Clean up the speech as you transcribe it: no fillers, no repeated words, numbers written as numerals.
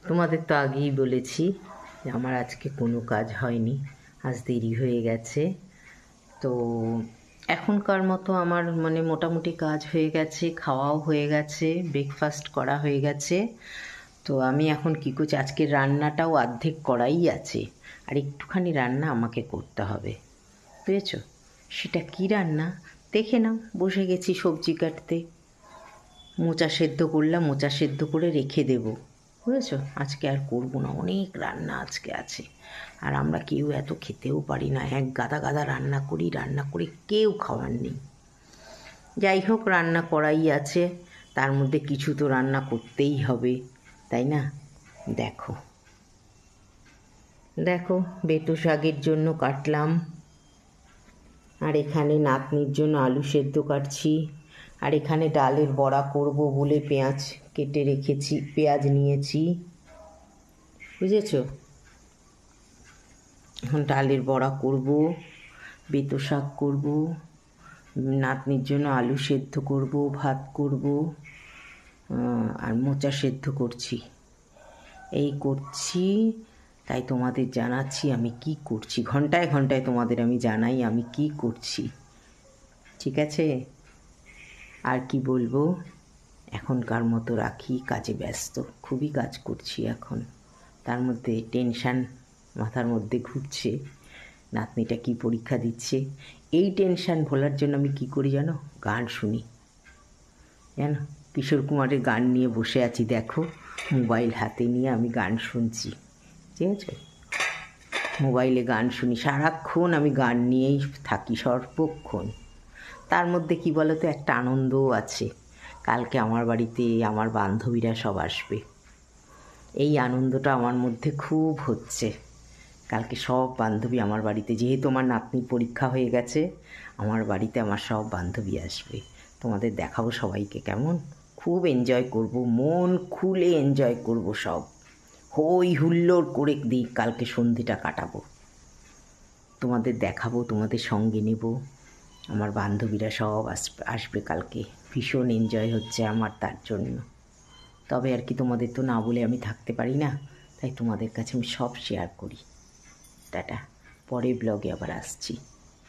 তোমাদের তো আগেই বলেছি যে আমার আজকে কোনো কাজ হয়নি, আজ দেরি হয়ে গেছে। তো এখনকার মতো আমার মানে মোটামুটি কাজ হয়ে গেছে, খাওয়াও হয়ে গেছে, ব্রেকফাস্ট করা হয়ে গেছে। তো আমি এখন কী করছি, আজকে রান্নাটাও অর্ধেক করাই আছে, আর একটুখানি রান্না আমাকে করতে হবে, বুঝেছো? সেটা কী রান্না দেখে নাও। বসে গেছি সবজি কাটতে, মোচা সেদ্ধ করলাম, মোচা সেদ্ধ করে রেখে দেবো, বুঝেছো? আজকে আর করবো না, অনেক রান্না আজকে আছে। আর আমরা কেউ এত খেতেও পারি না, এক গাদা গাদা রান্না করি, রান্না করে কেউ খাওয়ার নেই। যাই হোক, রান্না করাই আছে, তার মধ্যে কিছু তো রান্না করতেই হবে, তাই না? দেখো দেখো, বেতো শাকের জন্য কাটলাম, আর এখানে নাতনির জন্য আলু সেদ্ধ কাটছি, আর এখানে ডালের বড়া করব বলে পেঁয়াজ কেটে রেখেছি, পেঁয়াজ নিয়েছি, বুঝেছো? এখন ডালের বড়া করব, বেতো শাক করব, নাতনির জন্য আলু সেদ্ধ করব, ভাত করব, আর মোচা সেদ্ধ করছি, এই করছি। তাই তোমাদের জানাচ্ছি আমি কি করছি, ঘন্টায় ঘন্টায় তোমাদের আমি জানাই আমি কি করছি, ঠিক আছে? আর কি বলবো, এখনকার মতো রাখি, কাজে ব্যস্ত, খুবই কাজ করছি এখন, তার মধ্যে টেনশান মাথার মধ্যে ঘুরছে, নাতনিটা কি পরীক্ষা দিচ্ছে। এই টেনশান ভোলার জন্য আমি কি করি জানো? গান শুনি, জানো? কিশোর কুমারের গান নিয়ে বসে আছি, দেখো মোবাইল হাতে নিয়ে আমি গান শুনছি, ঠিক আছে? মোবাইলে গান শুনি, সারাক্ষণ আমি গান নিয়েই থাকি, সর্বক্ষণ। তার মধ্যে কি বলো তো, একটা আনন্দও আছে, কালকে আমার বাড়িতে আমার বান্ধবীরা সব আসবে, এই আনন্দটা আমার মধ্যে খুব হচ্ছে। কালকে সব বান্ধবী আমার বাড়িতে, যেহেতু আমার নাতনির পরীক্ষা হয়ে গেছে, আমার বাড়িতে আমার সব বান্ধবী আসবে, তোমাদের দেখাবো সবাইকে, কেমন খুব এনজয় করব, মন খুলে এনজয় করব, সব হই হুল্লোড় করে দিই, কালকে সন্ধেটা কাটাবো, তোমাদের দেখাবো, তোমাদের সঙ্গে নেব, আমার বান্ধবীরা সব আসবে কালকে, ভীষণ এনজয় হচ্ছে আমার তার জন্য। তবে আর কি, তোমাদের তো না বলে আমি থাকতে পারি না, তাই তোমাদের কাছে আমি সব শেয়ার করি। টাটা, পরের ব্লগে আবার আসছি।